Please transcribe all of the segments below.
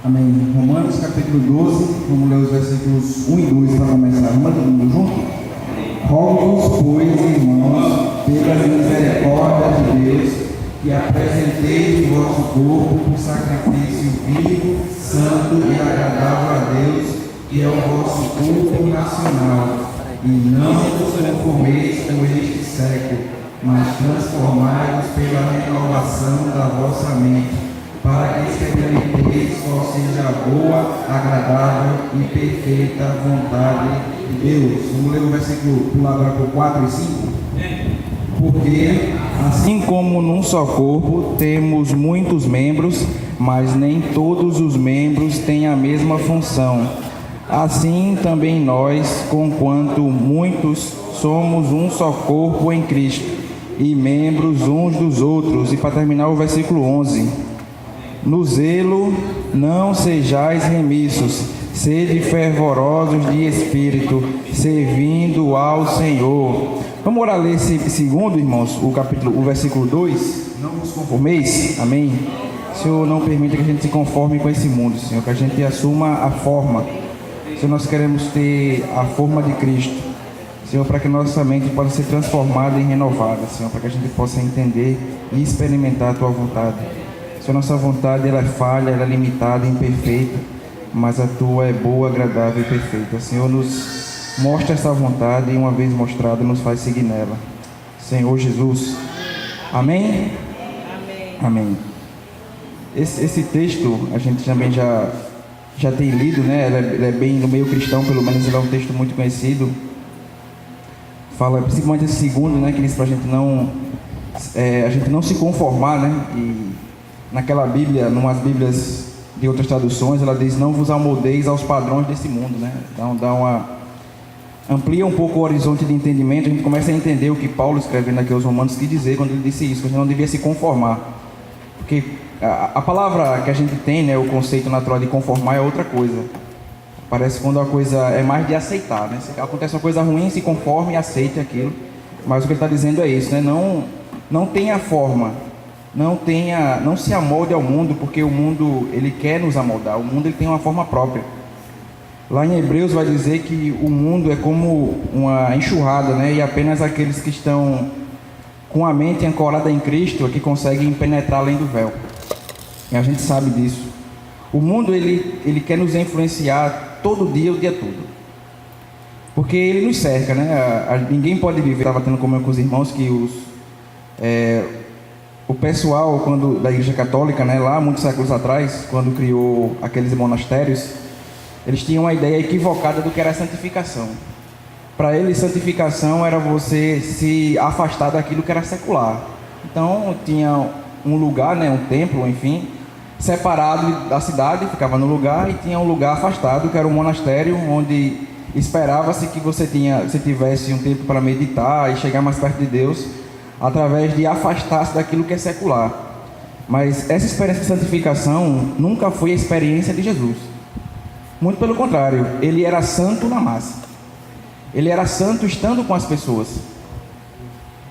Amém. Romanos capítulo 12, vamos ler os versículos 1 e 2 para começar. Vamos todo mundo junto? Rogo-vos, pois, irmãos, pelas misericórdias de Deus, que apresenteis o vosso corpo por sacrifício vivo, santo e agradável a Deus, que é o vosso culto racional. E não vos conformeis com este século, mas transformai-vos pela renovação da vossa mente, para que experimenteis qual seja a boa, agradável e perfeita vontade de Deus. Vamos ler o versículo, pular agora para o 4 e 5. Porque, assim como num só corpo temos muitos membros, mas nem todos os membros têm a mesma função, assim também nós, conquanto muitos, somos um só corpo em Cristo, e membros uns dos outros. E para terminar o versículo 11: no zelo não sejais remissos, sede fervorosos de espírito, servindo ao Senhor. Vamos orar, ler esse segundo, irmãos, o versículo 2. Não vos conformeis, amém. Senhor, não permita que a gente se conforme com esse mundo, Senhor, que a gente assuma a forma. Senhor, nós queremos ter a forma de Cristo, Senhor, para que nossa mente possa ser transformada e renovada, Senhor, para que a gente possa entender e experimentar a Tua vontade. Senhor, nossa vontade ela é falha, ela é limitada, imperfeita, mas a Tua é boa, agradável e perfeita. Senhor, nos mostra essa vontade e uma vez mostrada, nos faz seguir nela. Senhor Jesus. Amém? Amém. Esse texto a gente também já tem lido, né? Ele é bem no meio cristão, pelo menos ele é um texto muito conhecido. Fala principalmente esse segundo, né? Que diz para a gente não se conformar, né? E naquela Bíblia, numas Bíblias de outras traduções, ela diz: não vos amoldeis aos padrões desse mundo, né? Então amplia um pouco o horizonte de entendimento. A gente começa a entender o que Paulo, escrevendo aqui aos Romanos, quis dizer quando ele disse isso, que a gente não devia se conformar, porque a palavra que a gente tem, né, o conceito natural de conformar é outra coisa. Parece quando a coisa é mais de aceitar, né? Se acontece uma coisa ruim, se conforme e aceite aquilo. Mas o que ele está dizendo é isso, né? Não tenha forma, não se amolde ao mundo, porque o mundo ele quer nos amoldar. O mundo ele tem uma forma própria. Lá em Hebreus vai dizer que o mundo é como uma enxurrada, né? E apenas aqueles que estão com a mente ancorada em Cristo é que conseguem penetrar além do véu. E a gente sabe disso. O mundo ele quer nos influenciar todo dia, o dia todo, porque ele nos cerca, né? Ninguém pode viver. Estava tendo comunhão com os irmãos que o pessoal da Igreja Católica, né, lá muitos séculos atrás, quando criou aqueles monastérios, eles tinham uma ideia equivocada do que era a santificação. Para eles, santificação era você se afastar daquilo que era secular. Então tinha um lugar, né, um templo, enfim, separado da cidade, ficava no lugar, e tinha um lugar afastado, que era um monastério, onde esperava-se que você tivesse um tempo para meditar e chegar mais perto de Deus, através de afastar-se daquilo que é secular. Mas essa experiência de santificação nunca foi a experiência de Jesus. Muito pelo contrário, ele era santo na massa. Ele era santo estando com as pessoas.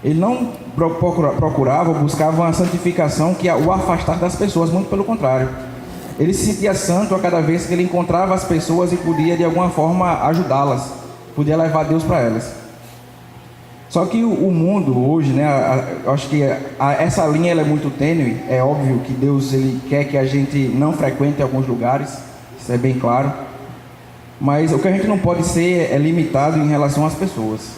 Ele não procurava, buscava uma santificação que o afastasse das pessoas, muito pelo contrário. Ele se sentia santo a cada vez que ele encontrava as pessoas e podia de alguma forma ajudá-las, podia levar Deus para elas. Só que o mundo hoje, né, eu acho que essa linha ela é muito tênue. É óbvio que Deus ele quer que a gente não frequente alguns lugares, isso é bem claro. Mas o que a gente não pode ser é limitado em relação às pessoas.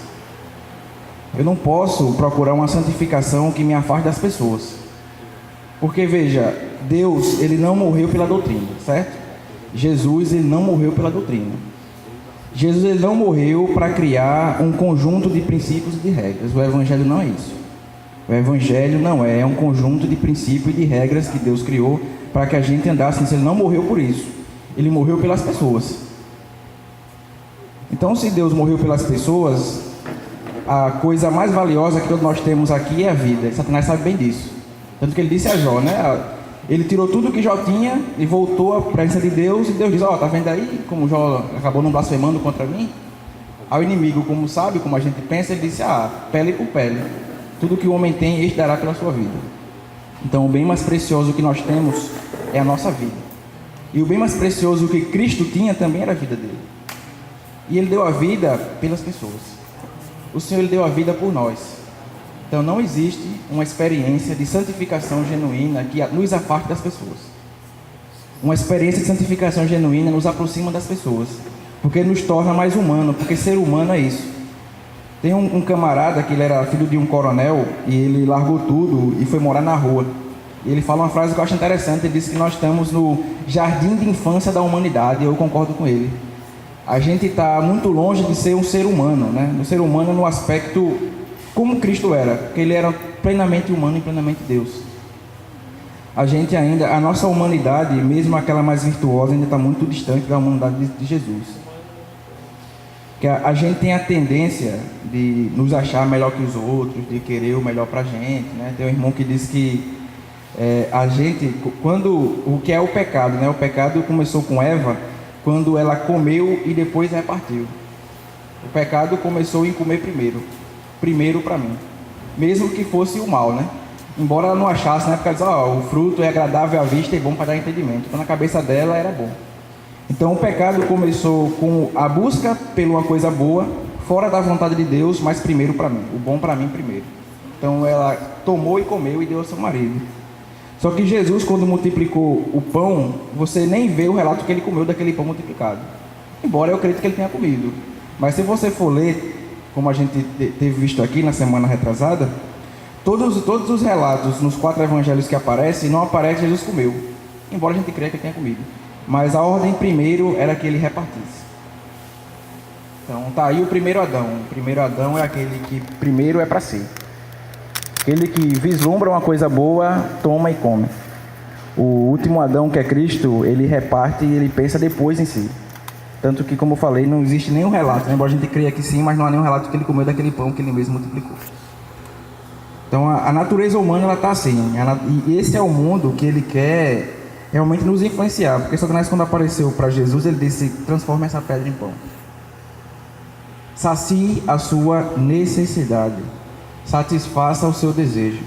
Eu não posso procurar uma santificação que me afaste das pessoas. Porque veja, Deus ele não morreu pela doutrina, certo? Jesus ele não morreu pela doutrina. Jesus ele não morreu para criar um conjunto de princípios e de regras. O Evangelho não é isso. O Evangelho não é um conjunto de princípios e de regras que Deus criou para que a gente andasse nisso. Ele não morreu por isso. Ele morreu pelas pessoas. Então, se Deus morreu pelas pessoas, a coisa mais valiosa que todos nós temos aqui é a vida. Satanás sabe bem disso. Tanto que ele disse a Jó, né? Ele tirou tudo que Jó tinha e voltou à presença de Deus. E Deus diz: tá vendo aí como Jó acabou não blasfemando contra mim? Ao inimigo, como sabe, como a gente pensa, ele disse: pele por pele. Tudo que o homem tem, este dará pela sua vida. Então, o bem mais precioso que nós temos é a nossa vida. E o bem mais precioso que Cristo tinha também era a vida dele. E ele deu a vida pelas pessoas. O Senhor, ele deu a vida por nós. Então não existe uma experiência de santificação genuína que nos afaste das pessoas. Uma experiência de santificação genuína nos aproxima das pessoas, porque nos torna mais humano, porque ser humano é isso. Tem um camarada que ele era filho de um coronel e ele largou tudo e foi morar na rua. E ele fala uma frase que eu acho interessante. Ele disse que nós estamos no jardim de infância da humanidade, e eu concordo com ele. A gente está muito longe de ser um ser humano, né? Um ser humano no aspecto como Cristo era, porque ele era plenamente humano e plenamente Deus. A nossa humanidade, mesmo aquela mais virtuosa, ainda está muito distante da humanidade de Jesus. Que a gente tem a tendência de nos achar melhor que os outros, de querer o melhor para a gente, né? Tem um irmão que diz que a gente, o que é o pecado, né? O pecado começou com Eva, quando ela comeu e depois repartiu. O pecado começou em comer primeiro para mim, mesmo que fosse o mal, né? Embora ela não achasse, né? Porque ela diz, o fruto é agradável à vista e bom para dar entendimento. Então na cabeça dela era bom. Então o pecado começou com a busca por uma coisa boa, fora da vontade de Deus, mas primeiro para mim, o bom para mim primeiro. Então ela tomou e comeu e deu ao seu marido. Só que Jesus, quando multiplicou o pão, você nem vê o relato que ele comeu daquele pão multiplicado. Embora eu acredite que ele tenha comido. Mas se você for ler, como a gente teve visto aqui na semana retrasada, todos os relatos nos 4 evangelhos que aparecem, não aparece Jesus comeu. Embora a gente creia que ele tenha comido. Mas a ordem primeiro era que ele repartisse. Então tá aí o primeiro Adão. O primeiro Adão é aquele que primeiro é para si. Aquele que vislumbra uma coisa boa, toma e come. O último Adão, que é Cristo, ele reparte e ele pensa depois em si. Tanto que, como eu falei, não existe nenhum relato, né? Embora a gente creia que sim, mas não há nenhum relato que ele comeu daquele pão que ele mesmo multiplicou. Então a natureza humana, ela está assim. E esse é o mundo que ele quer realmente nos influenciar. Porque Satanás, quando apareceu para Jesus, ele disse: transforma essa pedra em pão. Sacie a sua necessidade. Satisfaça o seu desejo.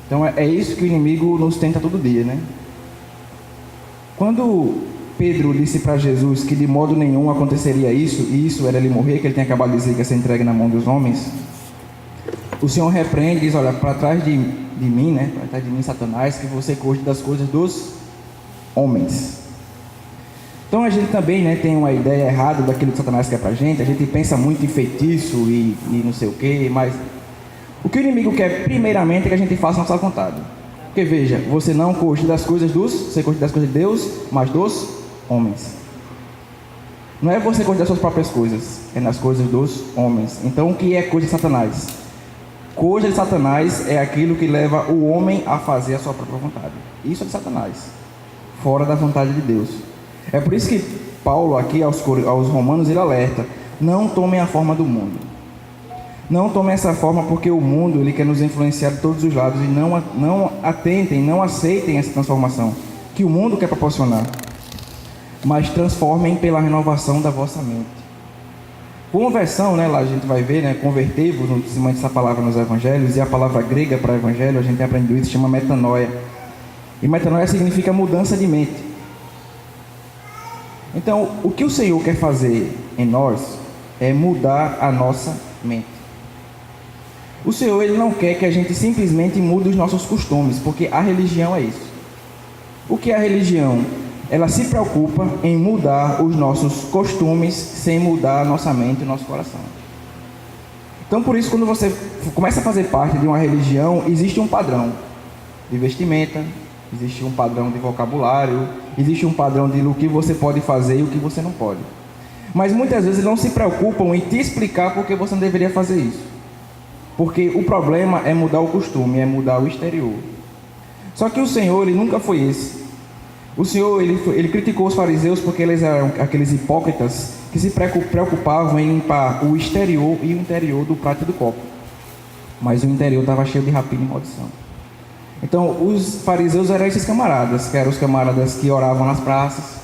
Então é isso que o inimigo nos tenta todo dia, né? Quando Pedro disse para Jesus que de modo nenhum aconteceria isso, e isso era ele morrer, que ele tinha acabado de dizer que ia ser entregue na mão dos homens, o Senhor repreende e diz: olha, para trás de mim, né? Para trás de mim, Satanás, que você cuide das coisas dos homens. Então a gente também, né, tem uma ideia errada daquilo que Satanás quer para a gente pensa muito em feitiço e não sei o que, mas o que o inimigo quer primeiramente é que a gente faça a nossa vontade. Porque veja, você não cogita das coisas você cogita das coisas de Deus, mas dos homens. Não é você cogita das suas próprias coisas, é nas coisas dos homens. Então o que é coisa de Satanás? Coisa de Satanás é aquilo que leva o homem a fazer a sua própria vontade. Isso é de Satanás, fora da vontade de Deus. É por isso que Paulo aqui aos romanos ele alerta: não tomem a forma do mundo. Não tomem essa forma, porque o mundo ele quer nos influenciar de todos os lados, e não atentem, não aceitem essa transformação que o mundo quer proporcionar, mas transformem pela renovação da vossa mente. Conversão, né, lá a gente vai ver, né, converter-vos, no cima dessa palavra nos evangelhos, e a palavra grega para evangelho, a gente tem aprendido isso, se chama metanoia. E metanoia significa mudança de mente. Então, o que o Senhor quer fazer em nós é mudar a nossa mente. O Senhor, ele não quer que a gente simplesmente mude os nossos costumes, porque a religião é isso. O que é a religião? Ela se preocupa em mudar os nossos costumes sem mudar a nossa mente e o nosso coração. Então, por isso, quando você começa a fazer parte de uma religião, existe um padrão de vestimenta, existe um padrão de vocabulário, existe um padrão de o que você pode fazer e o que você não pode. Mas muitas vezes não se preocupam em te explicar por que você não deveria fazer isso. Porque o problema é mudar o costume, é mudar o exterior. Só que o Senhor, ele nunca foi esse. O Senhor, ele criticou os fariseus porque eles eram aqueles hipócritas que se preocupavam em limpar o exterior e o interior do prato e do copo. Mas o interior estava cheio de rapina e maldição. Então, os fariseus eram esses camaradas, que eram os camaradas que oravam nas praças,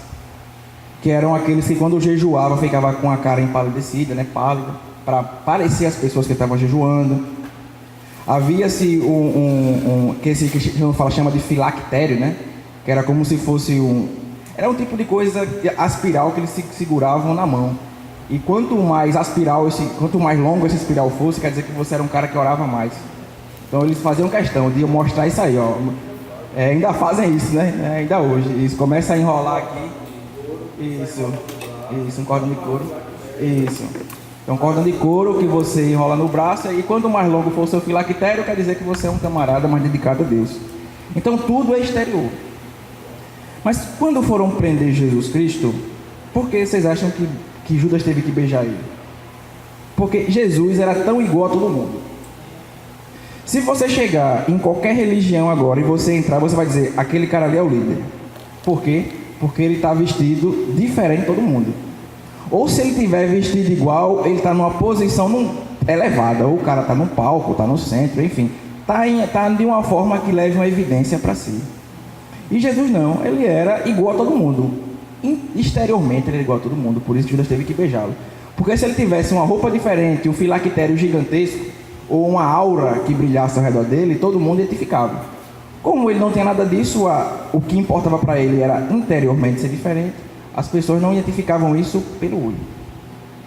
que eram aqueles que quando jejuavam ficavam com a cara empalidecida, né, pálida, para parecer as pessoas que estavam jejuando. Havia-se que esse que chama de filactério, né, que era como se fosse Era um tipo de coisa, a espiral que eles seguravam na mão. E quanto mais quanto mais longo esse espiral fosse, quer dizer que você era um cara que orava mais. Então eles faziam questão de mostrar isso aí, ó. Ainda fazem isso, né? Ainda hoje. Isso começa a enrolar aqui. Isso, um cordão de couro. Isso. Então, cordão de couro que você enrola no braço, e quanto mais longo for o seu filactério, quer dizer que você é um camarada mais dedicado a Deus. Então, tudo é exterior. Mas quando foram prender Jesus Cristo, por que vocês acham que Judas teve que beijar ele? Porque Jesus era tão igual a todo mundo. Se você chegar em qualquer religião agora e você entrar, você vai dizer, aquele cara ali é o líder. Por quê? Porque ele está vestido diferente de todo mundo. Ou se ele tiver vestido igual, ele está numa posição elevada. Ou o cara está no palco, está no centro, enfim. Está de uma forma que leve uma evidência para si. E Jesus não, ele era igual a todo mundo. Exteriormente ele era igual a todo mundo, por isso Judas teve que beijá-lo. Porque se ele tivesse uma roupa diferente, um filactério gigantesco, ou uma aura que brilhasse ao redor dele, todo mundo identificava. Como ele não tinha nada disso, o que importava para ele era interiormente ser diferente, as pessoas não identificavam isso pelo olho.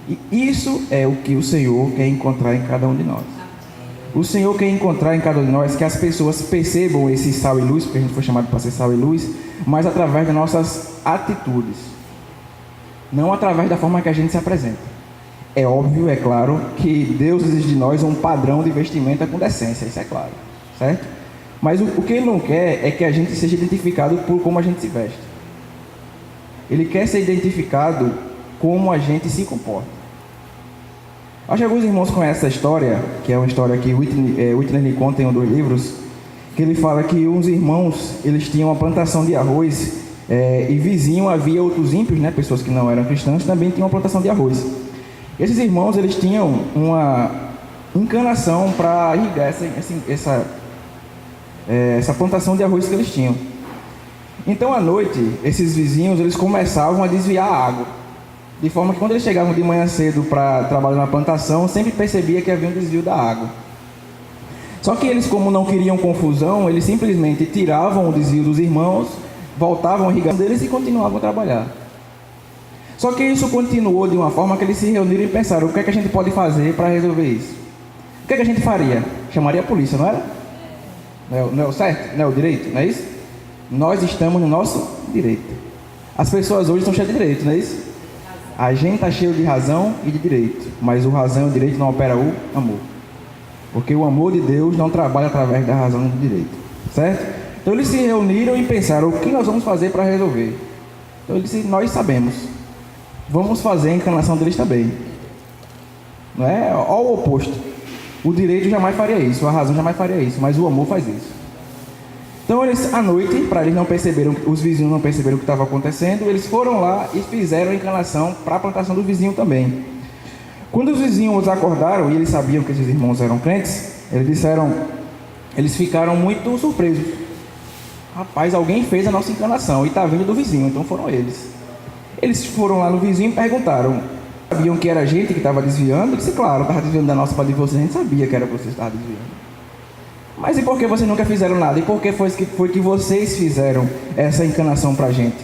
E isso é o que o Senhor quer encontrar em cada um de nós. O Senhor quer encontrar em cada um de nós que as pessoas percebam esse sal e luz, porque a gente foi chamado para ser sal e luz, mas através das nossas atitudes, não através da forma que a gente se apresenta. É óbvio, é claro, que Deus exige de nós um padrão de vestimenta com decência, isso é claro, certo? Mas o que Ele não quer é que a gente seja identificado por como a gente se veste. Ele quer ser identificado como a gente se comporta. Acho que alguns irmãos conhecem essa história, que é uma história que Whitney conta em 2 livros, que ele fala que uns irmãos, eles tinham uma plantação de arroz, e vizinho havia outros ímpios, né, pessoas que não eram cristãs, também tinham uma plantação de arroz. Esses irmãos, eles tinham uma encanação para irrigar essa plantação de arroz que eles tinham. Então, à noite, esses vizinhos, eles começavam a desviar a água. De forma que quando eles chegavam de manhã cedo para trabalhar na plantação, sempre percebia que havia um desvio da água. Só que eles, como não queriam confusão, eles simplesmente tiravam o desvio dos irmãos, voltavam a irrigação deles e continuavam a trabalhar. Só que isso continuou de uma forma que eles se reuniram e pensaram, o que é que a gente pode fazer para resolver isso? O que é que a gente faria? Chamaria a polícia, não era? Não é o certo? Não é o direito? Não é isso? Nós estamos no nosso direito. As pessoas hoje estão cheias de direito, não é isso? A gente está cheio de razão e de direito, mas o razão e o direito não opera o amor. Porque o amor de Deus não trabalha através da razão e do direito, certo? Então eles se reuniram e pensaram, o que nós vamos fazer para resolver? Então eles disseram, nós sabemos, vamos fazer a encarnação deles também. Não é? Olha o oposto. O direito jamais faria isso, a razão jamais faria isso, mas o amor faz isso. Então eles, à noite, para eles não perceberem, os vizinhos não perceberam o que estava acontecendo, eles foram lá e fizeram a encarnação para a plantação do vizinho também. Quando os vizinhos acordaram, e eles sabiam que esses irmãos eram crentes, eles ficaram muito surpresos. Rapaz, alguém fez a nossa encarnação e está vindo do vizinho, então foram eles. Eles foram lá no vizinho e perguntaram, sabiam que era a gente que estava desviando? Eu disse, claro, estava desviando da nossa para de vocês, a gente sabia que era vocês que estavam desviando. Mas e por que vocês nunca fizeram nada? E por que foi que vocês fizeram essa encarnação para a gente?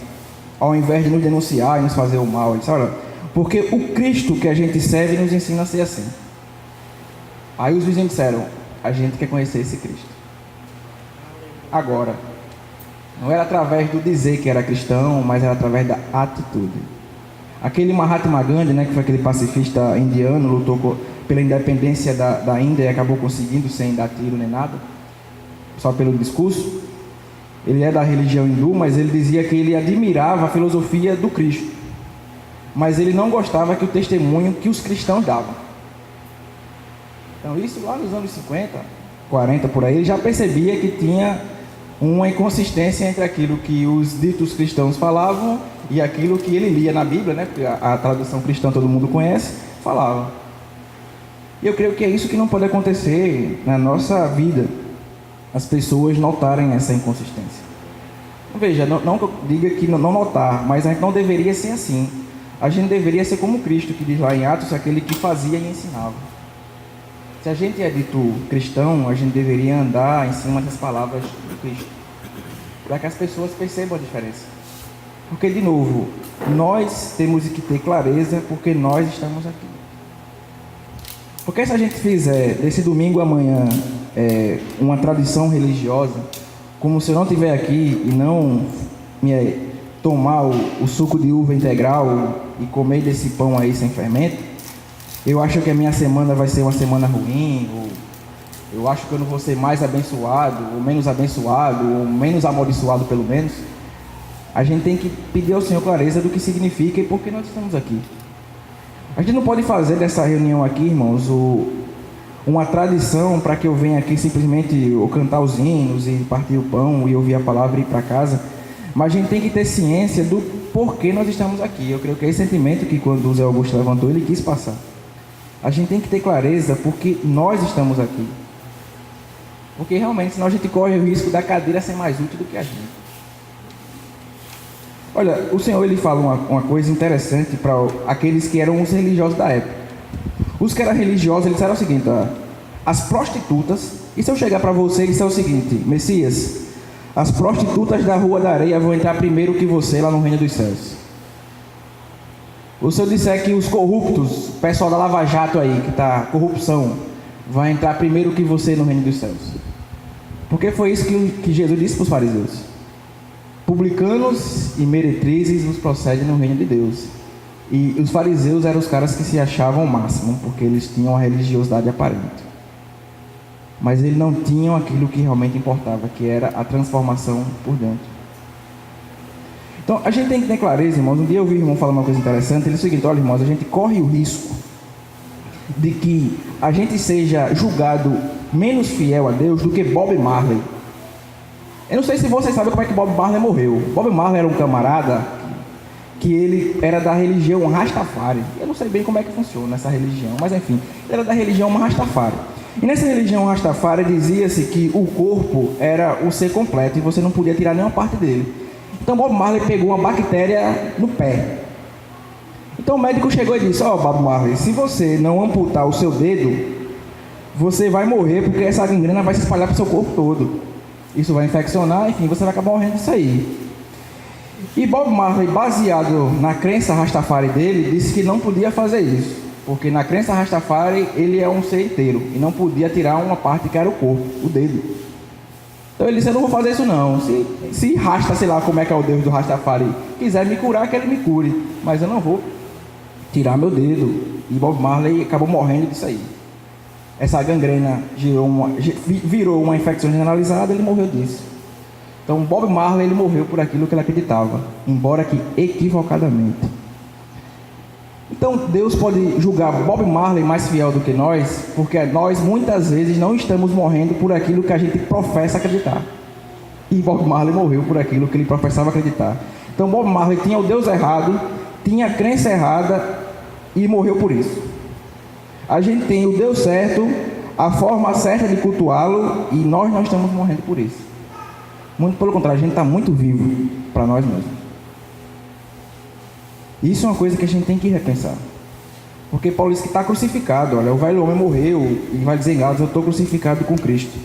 Ao invés de nos denunciar e nos fazer o mal. Disse, olha, porque o Cristo que a gente serve nos ensina a ser assim. Aí os vizinhos disseram, a gente quer conhecer esse Cristo. Agora, não era através do dizer que era cristão, mas era através da atitude. Aquele Mahatma Gandhi, né, que foi aquele pacifista indiano, lutou pela independência da Índia e acabou conseguindo sem dar tiro nem nada, só pelo discurso. Ele é da religião hindu, mas ele dizia que ele admirava a filosofia do Cristo, mas ele não gostava que o testemunho que os cristãos davam. Então isso lá nos anos 50, 40 por aí, ele já percebia que tinha uma inconsistência entre aquilo que os ditos cristãos falavam e aquilo que ele lia na Bíblia, né, porque a tradução cristã todo mundo conhece, falava. E eu creio que é isso que não pode acontecer na nossa vida, as pessoas notarem essa inconsistência. Veja, não que eu diga que não notar, mas a gente não deveria ser assim. A gente deveria ser como Cristo, que diz lá em Atos, aquele que fazia e ensinava. Se a gente é dito cristão, a gente deveria andar em cima das palavras do Cristo, para que as pessoas percebam a diferença. Porque, de novo, nós temos que ter clareza porque nós estamos aqui. Porque se a gente fizer desse domingo amanhã uma tradição religiosa, como se eu não estiver aqui e não tomar o suco de uva integral e comer desse pão aí sem fermento, eu acho que a minha semana vai ser uma semana ruim, ou eu acho que eu não vou ser mais abençoado, ou menos amaldiçoado pelo menos. A gente tem que pedir ao Senhor clareza do que significa e por que nós estamos aqui. A gente não pode fazer dessa reunião aqui, irmãos, uma tradição para que eu venha aqui simplesmente ou cantar os hinos e partir o pão e ouvir a palavra e ir para casa. Mas a gente tem que ter ciência do porquê nós estamos aqui. Eu creio que é esse sentimento que quando o Zé Augusto levantou, ele quis passar. A gente tem que ter clareza porque nós estamos aqui. Porque realmente, senão a gente corre o risco da cadeira ser mais útil do que a gente. Olha, o Senhor ele fala uma coisa interessante para aqueles que eram os religiosos da época. Os que eram religiosos, eles disseram o seguinte: as prostitutas, e se eu chegar para você e disser o seguinte: Messias, as prostitutas da Rua da Areia vão entrar primeiro que você lá no reino dos céus. Ou se eu disser que os corruptos, o pessoal da Lava Jato aí, que está corrupção, vai entrar primeiro que você no reino dos céus. Porque foi isso que Jesus disse para os fariseus: publicanos e meretrizes nos procedem no reino de Deus. E os fariseus eram os caras que se achavam o máximo, porque eles tinham a religiosidade aparente. Mas eles não tinham aquilo que realmente importava, que era a transformação por dentro. Então, a gente tem que ter clareza, irmãos. Um dia eu ouvi o irmão falando uma coisa interessante. Ele disse o seguinte: olha, irmãos, a gente corre o risco de que a gente seja julgado menos fiel a Deus do que Bob Marley. Eu não sei se vocês sabem como é que Bob Marley morreu. Bob Marley era um camarada que ele era da religião Rastafari. Eu não sei bem como é que funciona essa religião, mas enfim, ele era da religião Rastafari. E nessa religião Rastafari dizia-se que o corpo era o ser completo e você não podia tirar nenhuma parte dele. Então Bob Marley pegou uma bactéria no pé. Então o médico chegou e disse: ó, Bob Marley, se você não amputar o seu dedo, você vai morrer, porque essa gangrena vai se espalhar para o seu corpo todo. Isso vai infeccionar, enfim, você vai acabar morrendo disso aí. E Bob Marley, baseado na crença Rastafari dele, disse que não podia fazer isso, porque na crença Rastafari ele é um ser inteiro e não podia tirar uma parte que era o corpo, o dedo. Então ele disse: eu não vou fazer isso não. Se Rasta, sei lá como é que é o Deus do Rastafari, quiser me curar, que ele me cure, mas eu não vou tirar meu dedo. E Bob Marley acabou morrendo disso aí. Essa gangrena virou uma infecção generalizada, ele morreu disso. Então Bob Marley ele morreu por aquilo que ele acreditava, embora que equivocadamente. Então Deus pode julgar Bob Marley mais fiel do que nós, porque nós muitas vezes não estamos morrendo por aquilo que a gente professa acreditar. E Bob Marley morreu por aquilo que ele professava acreditar. Então Bob Marley tinha o Deus errado, tinha a crença errada e morreu por isso. A gente tem o Deus certo, a forma certa de cultuá-lo, e nós não estamos morrendo por isso. Muito pelo contrário, a gente está muito vivo para nós mesmos. Isso é uma coisa que a gente tem que repensar. Porque Paulo diz que está crucificado. Olha, o velho homem morreu, e vai dizer em Gálatas: eu estou crucificado com Cristo.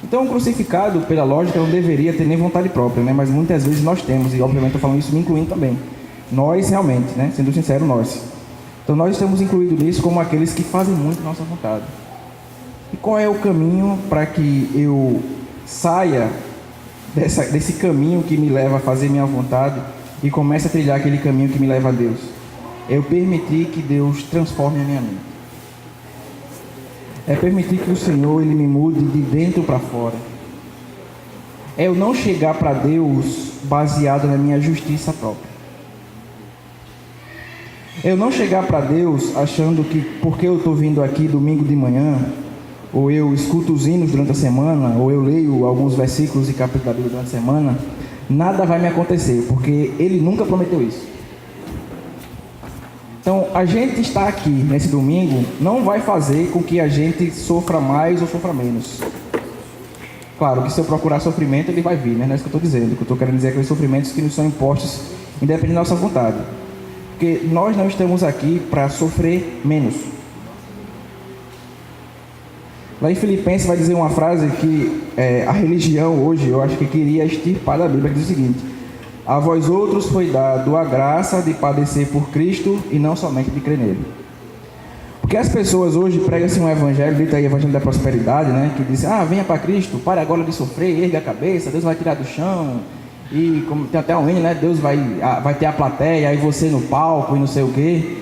Então o crucificado, pela lógica, não deveria ter nem vontade própria, né? Mas muitas vezes nós temos, e obviamente estou falando isso me incluindo também. Nós realmente, né? Sendo sincero, nós. Então nós estamos incluídos nisso como aqueles que fazem muito nossa vontade. E qual é o caminho para que eu saia desse caminho que me leva a fazer minha vontade e comece a trilhar aquele caminho que me leva a Deus? É eu permitir que Deus transforme a minha mente. É permitir que o Senhor ele me mude de dentro para fora. É eu não chegar para Deus baseado na minha justiça própria. Eu não chegar para Deus achando que porque eu estou vindo aqui domingo de manhã, ou eu escuto os hinos durante a semana, ou eu leio alguns versículos e capítulos da Bíblia durante a semana, nada vai me acontecer, porque Ele nunca prometeu isso. Então, a gente estar aqui nesse domingo não vai fazer com que a gente sofra mais ou sofra menos. Claro que se eu procurar sofrimento, ele vai vir, né? Não é isso que eu estou dizendo. O que eu estou querendo dizer é aqueles sofrimentos que nos são impostos independente da nossa vontade. Porque nós não estamos aqui para sofrer menos. Lá em Filipenses vai dizer uma frase que a religião hoje, eu acho que queria extirpar da Bíblia, que diz o seguinte: A vós outros foi dado a graça de padecer por Cristo e não somente de crer nele. Porque as pessoas hoje pregam-se um evangelho, dito aí, evangelho da prosperidade, né? Que diz, venha para Cristo, pare agora de sofrer, erga a cabeça, Deus vai tirar do chão. E como tem até um hino, né? Deus vai ter a plateia, aí você no palco e não sei o quê.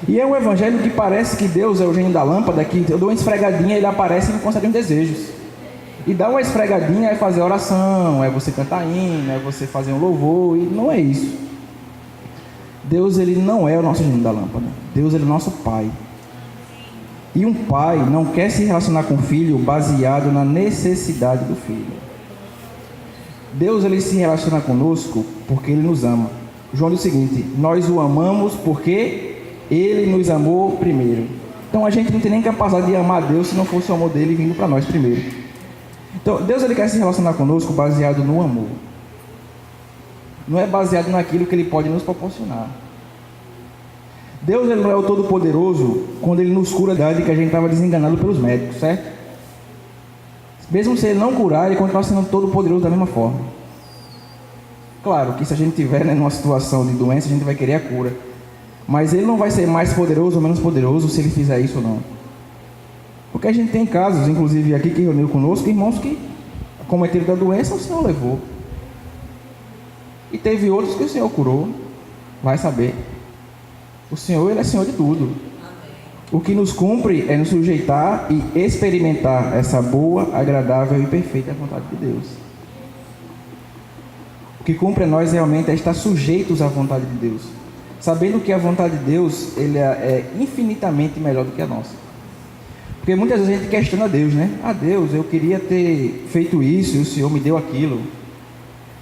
E é um evangelho que parece que Deus é o gênio da lâmpada, que eu dou uma esfregadinha, ele aparece e me concede uns desejos. E dar uma esfregadinha é fazer oração, é você cantar hino, é você fazer um louvor, e não é isso. Deus, ele não é o nosso gênio da lâmpada. Deus, ele é o nosso Pai. E um pai não quer se relacionar com o filho baseado na necessidade do filho. Deus, ele se relaciona conosco porque ele nos ama. João diz o seguinte: nós o amamos porque ele nos amou primeiro. Então a gente não tem nem capacidade de amar a Deus se não fosse o amor dele vindo para nós primeiro. Então Deus, ele quer se relacionar conosco baseado no amor. Não é baseado naquilo que ele pode nos proporcionar. Deus, ele não é o Todo-Poderoso quando ele nos cura da idade que a gente estava desenganado pelos médicos, certo? Mesmo se ele não curar, ele continua sendo Todo-Poderoso da mesma forma. Claro que se a gente estiver numa situação de doença, a gente vai querer a cura. Mas ele não vai ser mais poderoso ou menos poderoso se ele fizer isso ou não. Porque a gente tem casos, inclusive aqui que reuniu conosco, irmãos que cometeram da doença, o Senhor levou. E teve outros que o Senhor curou. Vai saber. O Senhor, ele é Senhor de tudo. O que nos cumpre é nos sujeitar e experimentar essa boa, agradável e perfeita vontade de Deus. O que cumpre a nós realmente é estar sujeitos à vontade de Deus, sabendo que a vontade de Deus, ele é infinitamente melhor do que a nossa. Porque muitas vezes a gente questiona Deus, né? Deus, eu queria ter feito isso e o Senhor me deu aquilo.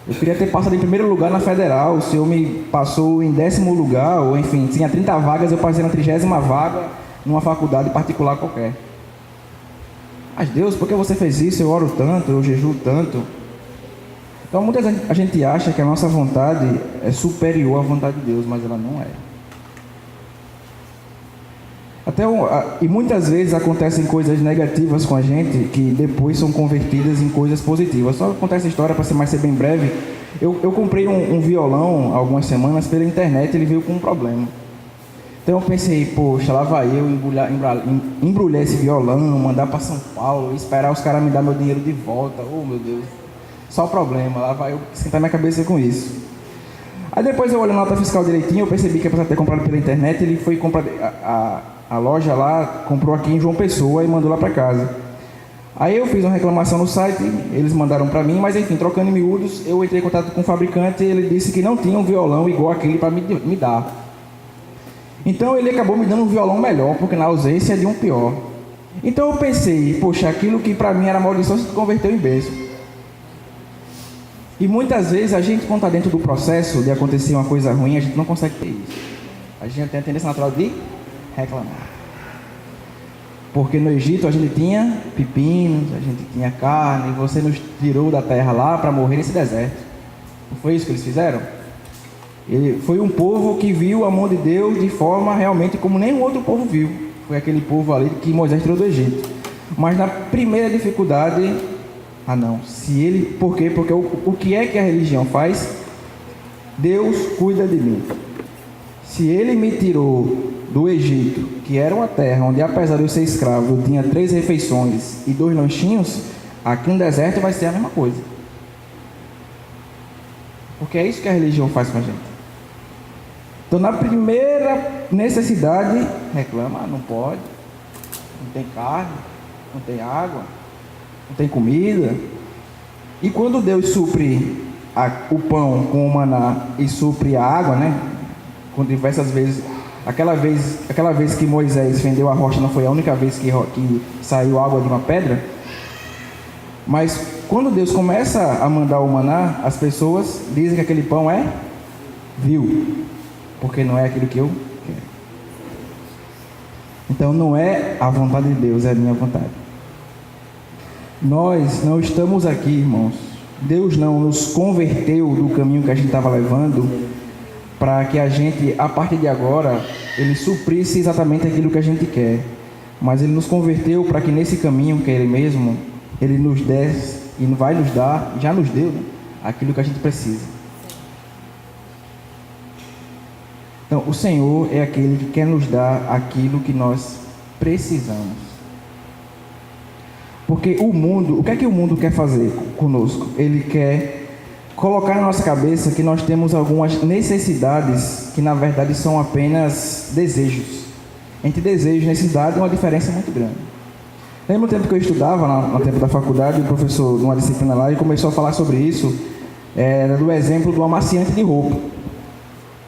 Eu queria ter passado em primeiro lugar na federal, o Senhor me passou em 10º lugar, ou enfim, tinha 30 vagas, eu passei na 30ª vaga numa faculdade particular qualquer. Mas Deus, por que você fez isso? Eu oro tanto, eu jejuo tanto. Então muitas vezes a gente acha que a nossa vontade é superior à vontade de Deus, mas ela não é. E muitas vezes acontecem coisas negativas com a gente que depois são convertidas em coisas positivas. Só contar essa história para ser bem breve. Eu comprei um violão há algumas semanas pela internet, ele veio com um problema. Então eu pensei, poxa, lá vai eu embrulhar esse violão, mandar para São Paulo, esperar os caras me dar meu dinheiro de volta. Oh meu Deus, só problema, lá vai eu sentar minha cabeça com isso. Aí depois eu olhei a nota fiscal direitinho, eu percebi que apesar de ter comprado pela internet, ele foi comprar a loja lá, comprou aqui em João Pessoa e mandou lá para casa. Aí eu fiz uma reclamação no site, eles mandaram para mim, mas enfim, trocando em miúdos, eu entrei em contato com o fabricante e ele disse que não tinha um violão igual aquele para me dar. Então ele acabou me dando um violão melhor, porque na ausência de um pior. Então eu pensei, poxa, aquilo que para mim era maldição se converteu em bênção. E muitas vezes a gente, quando está dentro do processo de acontecer uma coisa ruim, a gente não consegue ter isso. A gente tem a tendência natural de reclamar. Porque no Egito a gente tinha pepinos, a gente tinha carne, e você nos tirou da terra lá para morrer nesse deserto. Não foi isso que eles fizeram? Ele foi um povo que viu a mão de Deus de forma realmente como nenhum outro povo viu. Foi aquele povo ali que Moisés tirou do Egito. Mas na primeira dificuldade, não. Por quê? Porque o que é que a religião faz? Deus cuida de mim. Se ele me tirou do Egito, que era uma terra onde apesar de eu ser escravo, eu tinha 3 refeições e 2 lanchinhos, aqui no deserto vai ser a mesma coisa. Porque é isso que a religião faz com a gente. Então na primeira necessidade, reclama, não pode, não tem carne, não tem água, não tem comida. E quando Deus supre o pão com o maná e supre a água, né? Com diversas vezes, aquela vez que Moisés fendeu a rocha não foi a única vez que saiu água de uma pedra. Mas quando Deus começa a mandar o maná, as pessoas dizem que aquele pão é vil, porque não é aquilo que eu quero. Então não é a vontade de Deus, é a minha vontade. Nós não estamos aqui, irmãos. Deus não nos converteu do caminho que a gente estava levando para que a gente, a partir de agora, ele suprisse exatamente aquilo que a gente quer. Mas ele nos converteu para que nesse caminho que é ele mesmo, ele nos desse e vai nos dar, já nos deu, né, aquilo que a gente precisa. Então, o Senhor é aquele que quer nos dar aquilo que nós precisamos. Porque o mundo, o que é que o mundo quer fazer conosco? Ele quer colocar na nossa cabeça que nós temos algumas necessidades que na verdade são apenas desejos. Entre desejo e necessidade é uma diferença muito grande. Lembra o tempo que eu estudava, no tempo da faculdade, o professor, numa disciplina lá, ele começou a falar sobre isso, do exemplo do amaciante de roupa.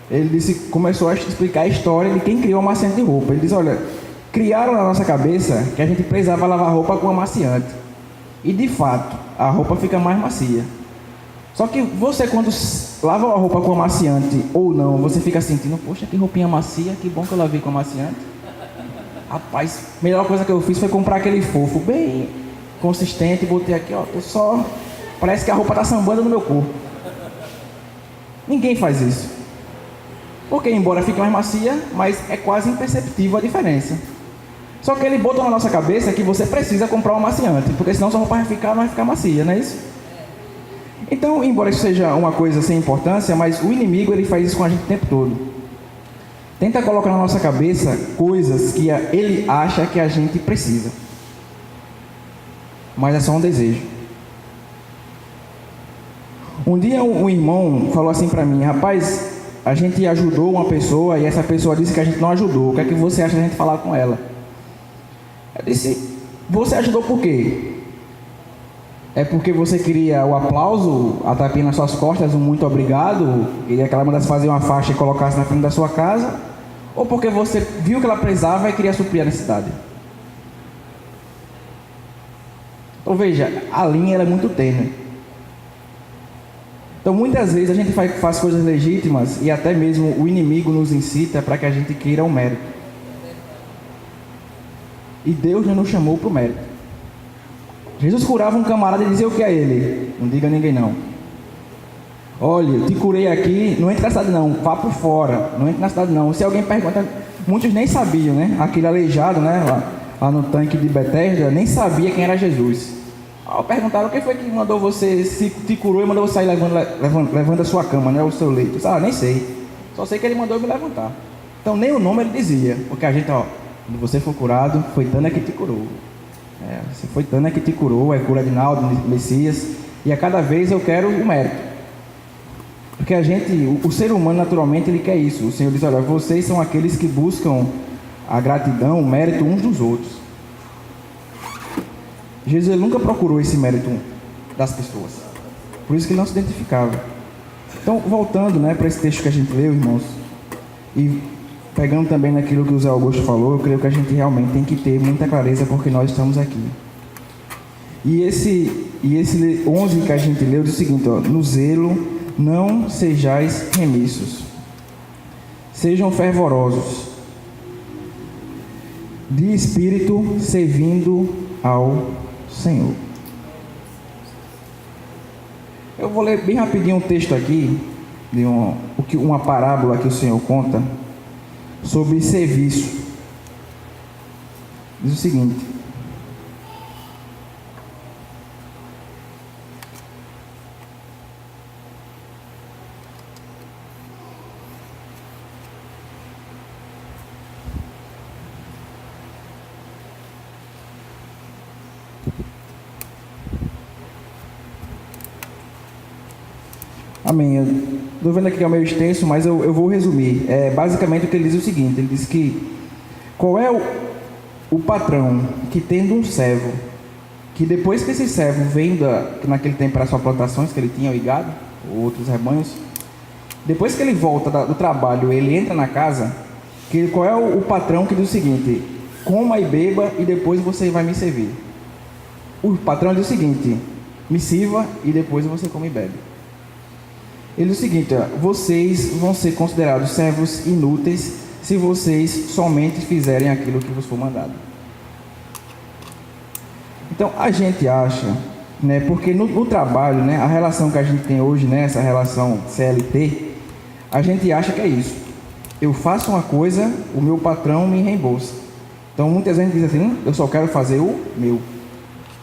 Ele começou a explicar a história de quem criou o amaciante de roupa. Ele disse, olha, criaram na nossa cabeça que a gente precisava lavar roupa com amaciante. E de fato, a roupa fica mais macia. Só que você, quando lava a roupa com amaciante ou não, você fica sentindo, poxa, que roupinha macia, que bom que eu lavei com amaciante. Rapaz, a melhor coisa que eu fiz foi comprar aquele fofo bem consistente, botei aqui, ó, parece que a roupa está sambando no meu corpo. Ninguém faz isso. Porque embora fique mais macia, mas é quase imperceptível a diferença. Só que ele botou na nossa cabeça que você precisa comprar um amaciante, porque senão sua roupa não vai ficar macia, não é isso? Então, embora isso seja uma coisa sem importância, mas o inimigo ele faz isso com a gente o tempo todo. Tenta colocar na nossa cabeça coisas que ele acha que a gente precisa. Mas é só um desejo. Um dia um irmão falou assim para mim, rapaz, a gente ajudou uma pessoa e essa pessoa disse que a gente não ajudou. O que é que você acha da gente falar com ela? Eu disse, você ajudou por quê? É porque você queria o aplauso, a tapinha nas suas costas, um muito obrigado, e aquela mandasse fazer uma faixa e colocasse na frente da sua casa? Ou porque você viu que ela precisava e queria suprir a necessidade? Então veja, a linha é muito tênue. Então muitas vezes a gente faz coisas legítimas e até mesmo o inimigo nos incita para que a gente queira o mérito. E Deus não nos chamou para o mérito. Jesus curava um camarada e dizia o que a ele? Não diga a ninguém não. Olha, eu te curei aqui, não entre na cidade não, vá por fora, não entre na cidade não. Se alguém pergunta, muitos nem sabiam, né? Aquele aleijado, né? Lá no tanque de Betesda, nem sabia quem era Jesus. Aí perguntaram, quem foi que mandou você, se te curou e mandou você sair levando a sua cama, né? O seu leito. Eu disse, nem sei. Só sei que ele mandou me levantar. Então nem o nome ele dizia, porque a gente, quando você for curado, foi Tânia que te curou. Se foi Tânia que te curou, é cura de Naldo, Messias, e a cada vez eu quero o mérito. Porque o ser humano naturalmente ele quer isso. O Senhor diz, olha, vocês são aqueles que buscam a gratidão, o mérito uns dos outros. Jesus ele nunca procurou esse mérito das pessoas. Por isso que ele não se identificava. Então, voltando para esse texto que a gente leu, irmãos, e pegando também naquilo que o Zé Augusto falou, eu creio que a gente realmente tem que ter muita clareza porque nós estamos aqui. E esse 11 que a gente leu diz o seguinte, no zelo não sejais remissos, sejam fervorosos, de espírito servindo ao Senhor. Eu vou ler bem rapidinho um texto aqui, de uma parábola que o Senhor conta, sobre serviço. Diz o seguinte: amém. Eu estou vendo aqui que é meio extenso, mas eu vou resumir. Basicamente o que ele diz é o seguinte: ele diz que qual é o patrão que tendo um servo, que depois que esse servo vem que naquele tempo era só plantações que ele tinha, o gado, ou outros rebanhos, depois que ele volta do trabalho, ele entra na casa, qual é o patrão que diz o seguinte: coma e beba e depois você vai me servir. O patrão diz o seguinte: me sirva e depois você come e bebe. Ele diz o seguinte: vocês vão ser considerados servos inúteis se vocês somente fizerem aquilo que vos for mandado. Então a gente acha, porque no trabalho, a relação que a gente tem hoje, essa relação CLT, a gente acha que é isso. Eu faço uma coisa, o meu patrão me reembolsa. Então muitas vezes diz assim: eu só quero fazer o meu.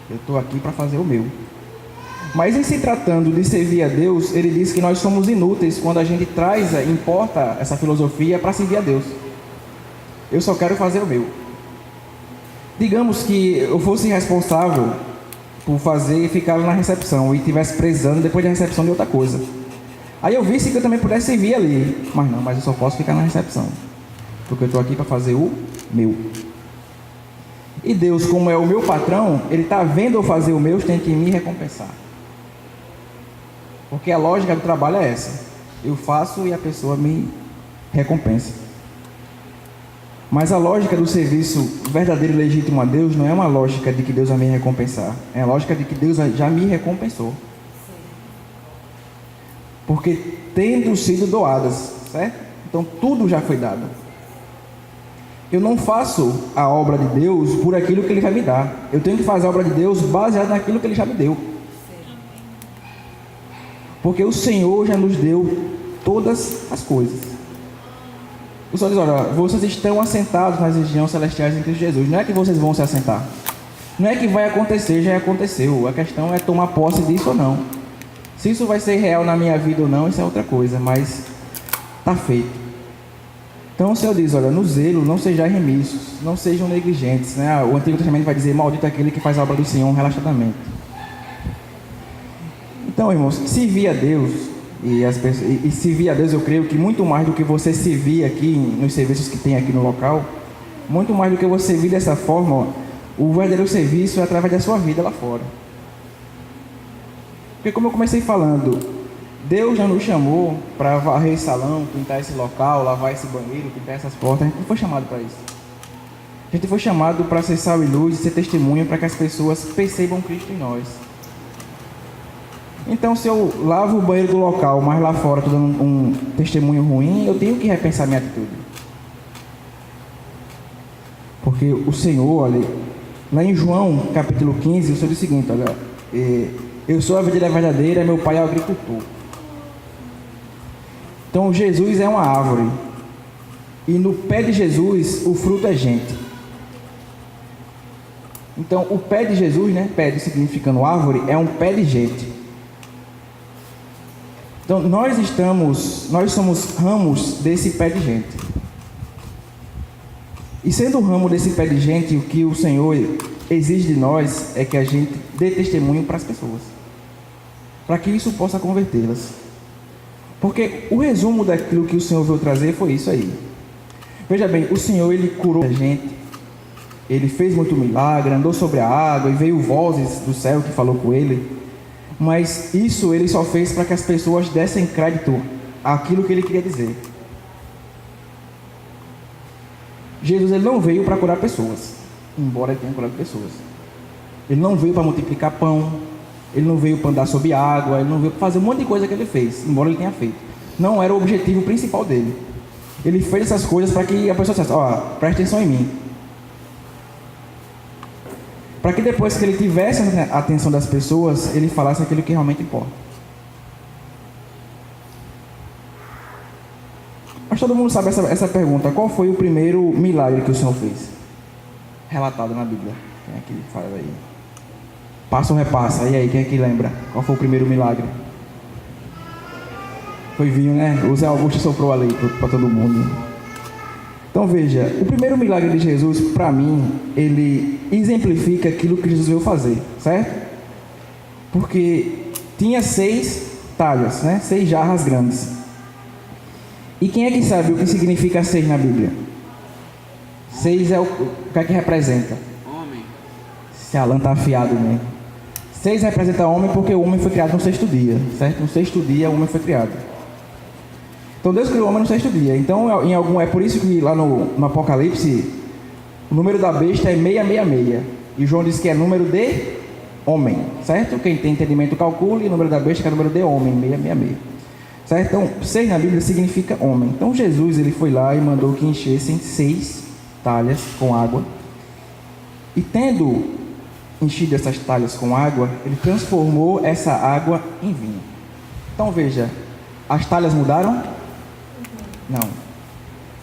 Eu estou aqui para fazer o meu. Mas em se tratando de servir a Deus, ele diz que nós somos inúteis quando a gente importa essa filosofia para servir a Deus. Eu só quero fazer o meu. Digamos que eu fosse responsável por fazer e ficar na recepção e estivesse precisando depois da recepção de outra coisa. Aí eu visse que eu também pudesse servir ali. Mas eu só posso ficar na recepção, porque eu estou aqui para fazer o meu. E Deus, como é o meu patrão, Ele está vendo eu fazer o meu, tem que me recompensar. Porque a lógica do trabalho é essa. Eu faço e a pessoa me recompensa. Mas a lógica do serviço verdadeiro e legítimo a Deus não é uma lógica de que Deus vai me recompensar. É a lógica de que Deus já me recompensou. Porque tendo sido doadas, certo? Então tudo já foi dado. Eu não faço a obra de Deus por aquilo que Ele vai me dar. Eu tenho que fazer a obra de Deus baseada naquilo que Ele já me deu. Porque o Senhor já nos deu todas as coisas. O Senhor diz, olha, vocês estão assentados nas regiões celestiais em Cristo Jesus. Não é que vocês vão se assentar. Não é que vai acontecer, já aconteceu. A questão é tomar posse disso ou não. Se isso vai ser real na minha vida ou não, isso é outra coisa. Mas está feito. Então o Senhor diz, olha, no zelo não sejam remissos, não sejam negligentes, né? O Antigo Testamento vai dizer, maldito aquele que faz a obra do Senhor relaxadamente. Então, irmãos, servir a Deus, e servir a Deus, eu creio que muito mais do que você servir aqui, nos serviços que tem aqui no local, muito mais do que você servir dessa forma, o verdadeiro serviço é através da sua vida lá fora. Porque como eu comecei falando, Deus já nos chamou para varrer esse salão, pintar esse local, lavar esse banheiro, pintar essas portas. A gente não foi chamado para isso. A gente foi chamado para ser sal e luz e ser testemunha para que as pessoas percebam Cristo em nós. Então, se eu lavo o banheiro do local, mas lá fora estou dando um testemunho ruim, eu tenho que repensar minha atitude. Porque o Senhor, olha, lá em João capítulo 15, o Senhor diz o seguinte, olha, eu sou a videira verdadeira, meu pai é o agricultor. Então Jesus é uma árvore, e no pé de Jesus o fruto é gente. Então o pé de Jesus, né, pé significando árvore, é um pé de gente. Então nós somos ramos desse pé de gente. E sendo o ramo desse pé de gente, o que o Senhor exige de nós é que a gente dê testemunho para as pessoas, para que isso possa convertê-las. Porque o resumo daquilo que o Senhor veio trazer foi isso aí. Veja bem, o Senhor, Ele curou a gente, Ele fez muito milagre, andou sobre a água, e veio vozes do céu que falou com Ele. Mas isso Ele só fez para que as pessoas dessem crédito àquilo que Ele queria dizer. Jesus, Ele não veio para curar pessoas, embora Ele tenha curado pessoas. Ele não veio para multiplicar pão, Ele não veio para andar sobre água, Ele não veio para fazer um monte de coisa que Ele fez, embora Ele tenha feito. Não era o objetivo principal dele. Ele fez essas coisas para que a pessoa dissesse, preste atenção em mim. Para que depois que Ele tivesse a atenção das pessoas, Ele falasse aquilo que realmente importa. Mas todo mundo sabe essa pergunta. Qual foi o primeiro milagre que o Senhor fez? Relatado na Bíblia. Quem é que fala aí? Passa ou repassa? E aí, quem é que lembra? Qual foi o primeiro milagre? Foi vinho, né? O Zé Augusto soprou ali para todo mundo. Então veja, o primeiro milagre de Jesus, para mim, ele exemplifica aquilo que Jesus veio fazer, certo? Porque tinha 6 talhas, né? 6 jarras grandes. E quem é que sabe o que significa 6 na Bíblia? 6 é o que é que representa? Homem. Se Alan está afiado mesmo. 6 representa homem porque o homem foi criado no 6º dia, certo? No 6º dia o homem foi criado. Então Deus criou o homem no 6º dia. Então é por isso que lá no Apocalipse o número da besta é 666. E João diz que é número de homem, certo? Quem tem entendimento calcule, o número da besta que é número de homem, 666. Certo? Então 6 na Bíblia significa homem. Então Jesus, ele foi lá e mandou que enchessem 6 talhas com água. E tendo enchido essas talhas com água, ele transformou essa água em vinho. Então veja, as talhas mudaram? Não.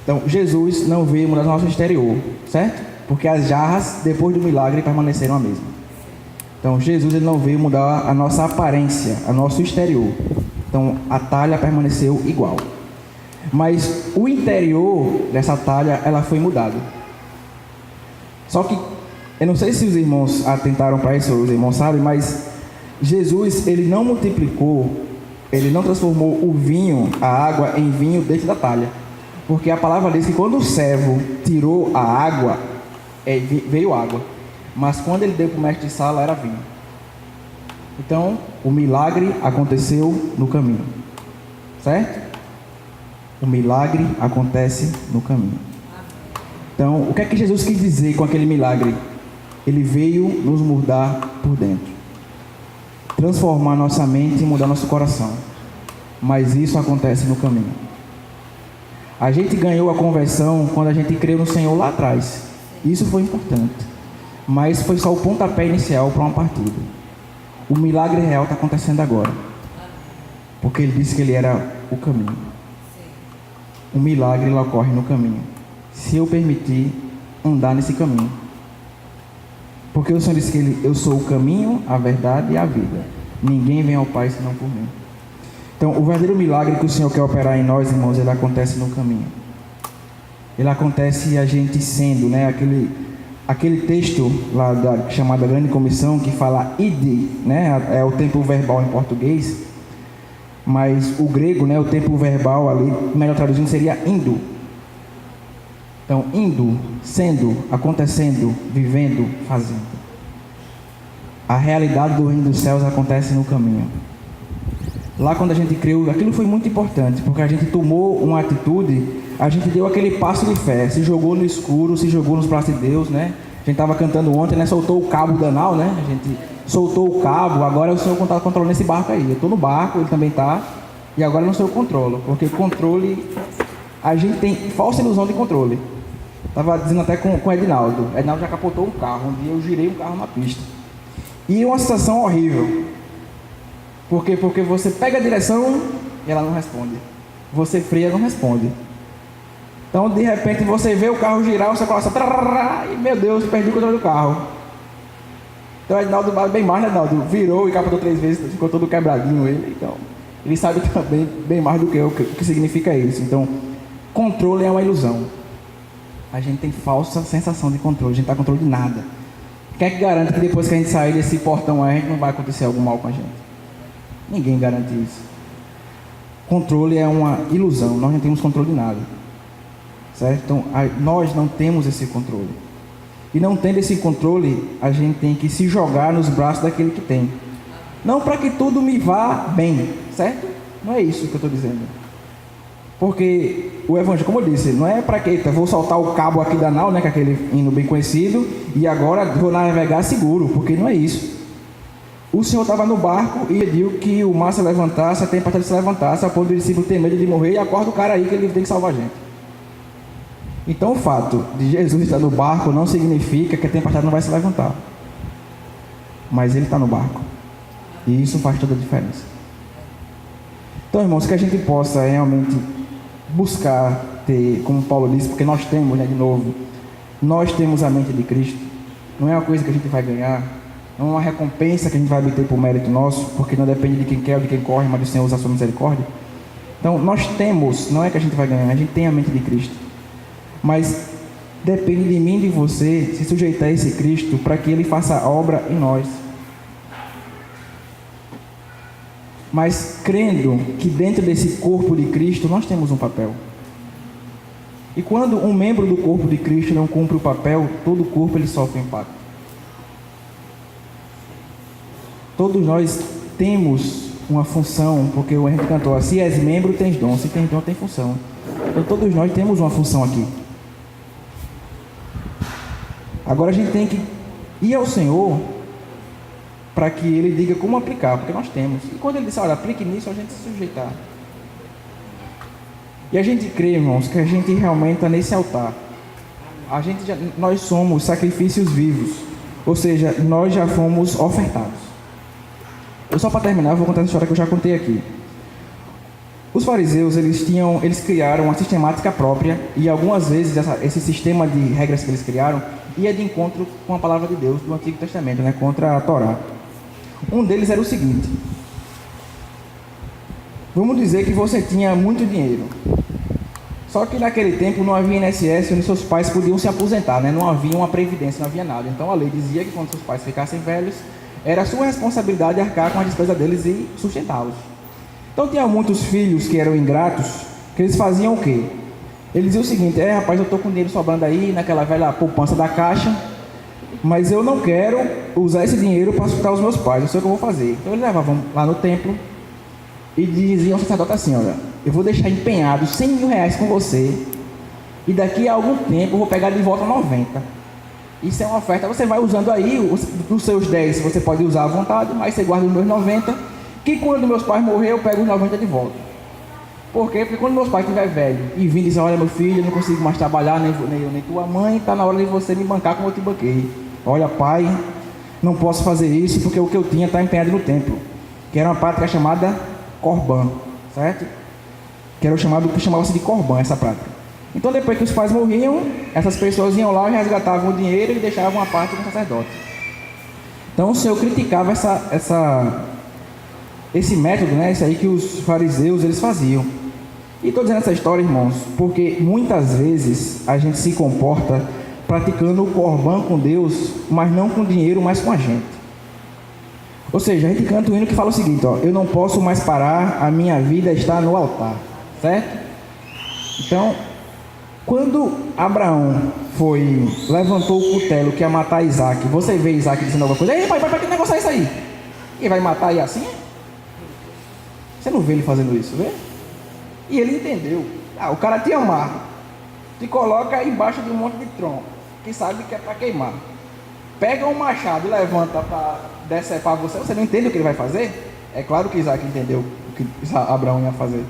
Então Jesus não veio mudar o nosso exterior, certo? Porque as jarras, depois do milagre, permaneceram a mesma. Então, Jesus ele não veio mudar a nossa aparência, a nosso exterior. Então, a talha permaneceu igual. Mas o interior dessa talha, ela foi mudada. Só que, eu não sei se os irmãos atentaram para isso, os irmãos sabem, mas Jesus, ele não multiplicou, ele não transformou o vinho, a água, em vinho dentro da talha. Porque a palavra diz que quando o servo tirou a água, veio água. Mas quando ele deu para o mestre de sala, era vinho. Então, o milagre aconteceu no caminho. Certo? O milagre acontece no caminho. Então, o que é que Jesus quis dizer com aquele milagre? Ele veio nos mudar por dentro, transformar nossa mente e mudar nosso coração. Mas isso acontece no caminho. A gente ganhou a conversão quando a gente creu no Senhor lá atrás. Isso foi importante. Mas foi só o pontapé inicial para uma partida. O milagre real está acontecendo agora. Porque ele disse que ele era o caminho. O milagre ele ocorre no caminho. Se eu permitir andar nesse caminho. Porque o Senhor disse que eu sou o caminho, a verdade e a vida. Ninguém vem ao Pai senão por mim. Então, o verdadeiro milagre que o Senhor quer operar em nós, irmãos, ele acontece no caminho. Ele acontece a gente sendo, né, aquele texto lá chamado Grande Comissão, que fala ide, né, é o tempo verbal em português, mas o grego, né, o tempo verbal ali, melhor traduzindo, seria indo. Então, indo, sendo, acontecendo, vivendo, fazendo. A realidade do reino dos céus acontece no caminho. Lá quando a gente creu, aquilo foi muito importante, porque a gente tomou uma atitude, a gente deu aquele passo de fé, se jogou no escuro, se jogou nos braços de Deus, né? A gente estava cantando ontem, né? Soltou o cabo danal, né? A gente soltou o cabo, agora o Senhor está controlando esse barco aí. Eu estou no barco, ele também está, e agora não sou eu que controlo, porque controle, a gente tem falsa ilusão de controle. Estava dizendo até com o Edinaldo. Edinaldo já capotou um carro, um dia eu girei um carro na pista. E uma situação horrível. Por quê? Porque você pega a direção e ela não responde. Você freia e não responde. Então, de repente, você vê o carro girar, você começa e, meu Deus, perdi o controle do carro. Então, o Edinaldo vai bem mais, né, Edinaldo? Virou e capotou 3 vezes, ficou todo quebradinho ele. Então, ele sabe também bem mais do que eu, o que significa isso. Então, controle é uma ilusão. A gente tem falsa sensação de controle, a gente não está controle de nada. Quem é que garante que depois que a gente sair desse portão aí, não vai acontecer algum mal com a gente? Ninguém garante isso. Controle é uma ilusão, nós não temos controle de nada. Certo? Então, nós não temos esse controle. E não tendo esse controle, a gente tem que se jogar nos braços daquele que tem. Não para que tudo me vá bem, certo? Não é isso que eu estou dizendo. Porque o evangelho, como eu disse, não é para que eu vou soltar o cabo aqui da nau, né, que é aquele hino bem conhecido, e agora vou navegar seguro, porque não é isso. O Senhor estava no barco e pediu que o mar se levantasse, a tempestade se levantasse, a ponto do discípulo ter medo de morrer, e acorda o cara aí que ele tem que salvar a gente. Então o fato de Jesus estar no barco não significa que a tempestade não vai se levantar. Mas ele está no barco. E isso faz toda a diferença. Então, irmãos, que a gente possa realmente buscar ter, como Paulo disse, porque nós temos, né, de novo, nós temos a mente de Cristo. Não é uma coisa que a gente vai ganhar, não é uma recompensa que a gente vai obter por mérito nosso, porque não depende de quem quer ou de quem corre, mas do Senhor usa a sua misericórdia. Então, nós temos, não é que a gente vai ganhar, a gente tem a mente de Cristo. Mas depende de mim e de você se sujeitar a esse Cristo para que Ele faça a obra em nós. Mas crendo que dentro desse corpo de Cristo nós temos um papel. E quando um membro do corpo de Cristo não cumpre o papel, todo o corpo ele sofre impacto. Todos nós temos uma função, porque o Henrique cantou, se és membro, tens dom, se tens dom, tem função. Então todos nós temos uma função aqui. Agora a gente tem que ir ao Senhor para que Ele diga como aplicar, porque nós temos. E quando Ele disser, olha, aplique nisso, a gente se sujeitar. E a gente crê, irmãos, que a gente realmente está nesse altar. Nós somos sacrifícios vivos, ou seja, nós já fomos ofertados. Só para terminar, eu vou contar essa história que eu já contei aqui. Os fariseus, eles criaram uma sistemática própria, e algumas vezes esse sistema de regras que eles criaram ia de encontro com a palavra de Deus do Antigo Testamento, né? Contra a Torá. Um deles era o seguinte: vamos dizer que você tinha muito dinheiro, só que naquele tempo não havia INSS onde seus pais podiam se aposentar, né? Não havia uma previdência, não havia nada. Então a lei dizia que quando seus pais ficassem velhos, era sua responsabilidade arcar com a despesa deles e sustentá-los. Então tinha muitos filhos que eram ingratos, que eles faziam o quê? Eles diziam o seguinte: rapaz, eu estou com dinheiro sobrando aí naquela velha poupança da Caixa, mas eu não quero usar esse dinheiro para sustentar os meus pais, eu sei o que eu vou fazer. Então eles levavam lá no templo e diziam ao sacerdote assim: olha, eu vou deixar empenhado 100 mil reais com você, e daqui a algum tempo eu vou pegar de volta 90. Isso é uma oferta, você vai usando aí, os seus 10 você pode usar à vontade, mas você guarda os meus 90, que quando meus pais morrer eu pego os 90 de volta. Por quê? Porque quando meus pais estiver velho e vir dizer: olha, meu filho, eu não consigo mais trabalhar, nem eu, nem tua mãe, está na hora de você me bancar como eu te banquei. Olha, pai, não posso fazer isso porque o que eu tinha está empenhado no templo, que era uma prática chamada Corban, certo? Que era que chamava-se de Corban, essa prática. Então depois que os pais morriam, essas pessoas iam lá e resgatavam o dinheiro e deixavam uma parte com o sacerdote. Então o Senhor criticava esse método, né? Isso aí que os fariseus eles faziam. E estou dizendo essa história, irmãos, porque muitas vezes a gente se comporta praticando o Corban com Deus, mas não com dinheiro, mas com a gente. Ou seja, a gente canta um hino que fala o seguinte: ó, eu não posso mais parar, a minha vida está no altar, certo? Então, quando Abraão levantou o cutelo que ia matar Isaac, você vê Isaac dizendo alguma coisa: ei, pai, que negócio é isso aí? E vai matar aí assim? Você não vê ele fazendo isso, vê? E ele entendeu. O cara te amar, te coloca embaixo de um monte de tronco, que sabe que é para queimar. Pega um machado e levanta para decepar você. Você não entende o que ele vai fazer? É claro que Isaac entendeu o que Abraão ia fazer.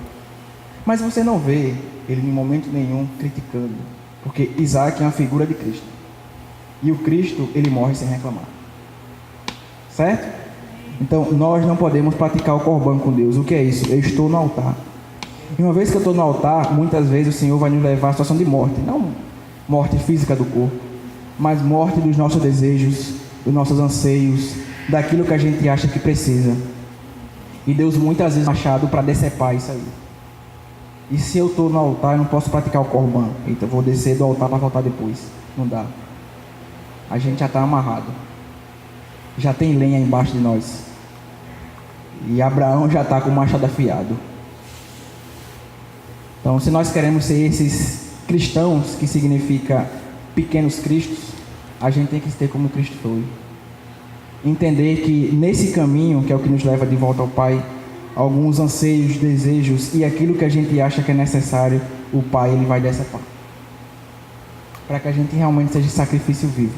Mas você não vê ele em momento nenhum criticando, porque Isaac é uma figura de Cristo. E o Cristo, ele morre sem reclamar. Certo? Então, nós não podemos praticar o Corban com Deus. O que é isso? Eu estou no altar. E uma vez que eu estou no altar, muitas vezes o Senhor vai nos levar à situação de morte. Não morte física do corpo, mas morte dos nossos desejos, dos nossos anseios, daquilo que a gente acha que precisa. E Deus muitas vezes machado para decepar isso aí. E se eu estou no altar, eu não posso praticar o Corban. Então eu vou descer do altar para voltar depois. Não dá. A gente já está amarrado. Já tem lenha embaixo de nós. E Abraão já está com o machado afiado. Então, se nós queremos ser esses cristãos, que significa pequenos cristos, a gente tem que ter como Cristo foi. Entender que nesse caminho, que é o que nos leva de volta ao Pai, alguns anseios, desejos e aquilo que a gente acha que é necessário, o Pai ele vai decepar, para que a gente realmente seja sacrifício vivo.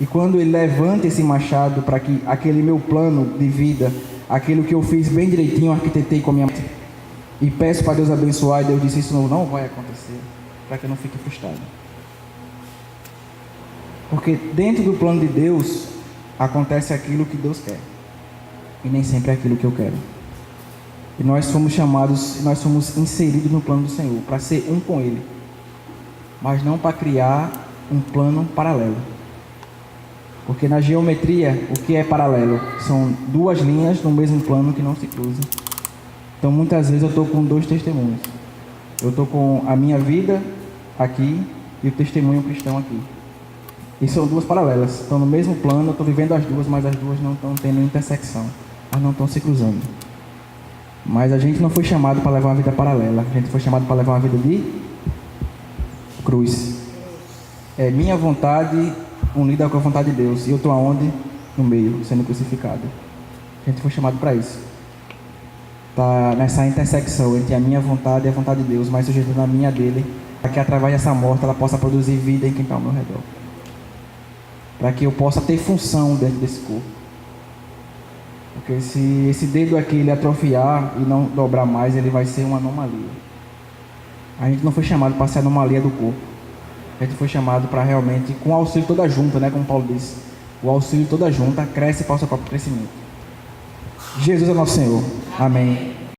E quando ele levanta esse machado para que aquele meu plano de vida, aquilo que eu fiz bem direitinho, arquitetei com a minha mãe, e peço para Deus abençoar, e Deus disse: isso não vai acontecer, para que eu não fique frustrado. Porque dentro do plano de Deus acontece aquilo que Deus quer, e nem sempre é aquilo que eu quero. E nós fomos chamados, nós fomos inseridos no plano do Senhor para ser um com Ele, mas não para criar um plano paralelo. Porque na geometria, o que é paralelo? São duas linhas no mesmo plano que não se cruzam. Então muitas vezes eu estou com dois testemunhos. Eu estou com a minha vida aqui e o testemunho cristão aqui. E são duas paralelas. Estão no mesmo plano, eu estou vivendo as duas, mas as duas não estão tendo intersecção. Elas não estão se cruzando. Mas a gente não foi chamado para levar uma vida paralela. A gente foi chamado para levar uma vida de cruz. É minha vontade unida com a vontade de Deus. E eu estou aonde? No meio, sendo crucificado. A gente foi chamado para isso. Está nessa intersecção entre a minha vontade e a vontade de Deus, mas sujeitando a minha dele, para que através dessa morte ela possa produzir vida em quem está ao meu redor. Para que eu possa ter função dentro desse corpo. Porque se esse dedo aqui ele atrofiar e não dobrar mais, ele vai ser uma anomalia. A gente não foi chamado para ser anomalia do corpo. A gente foi chamado para realmente, com o auxílio toda junta, né, como Paulo disse, o auxílio toda junta cresce para o seu próprio crescimento. Jesus é nosso Senhor. Amém.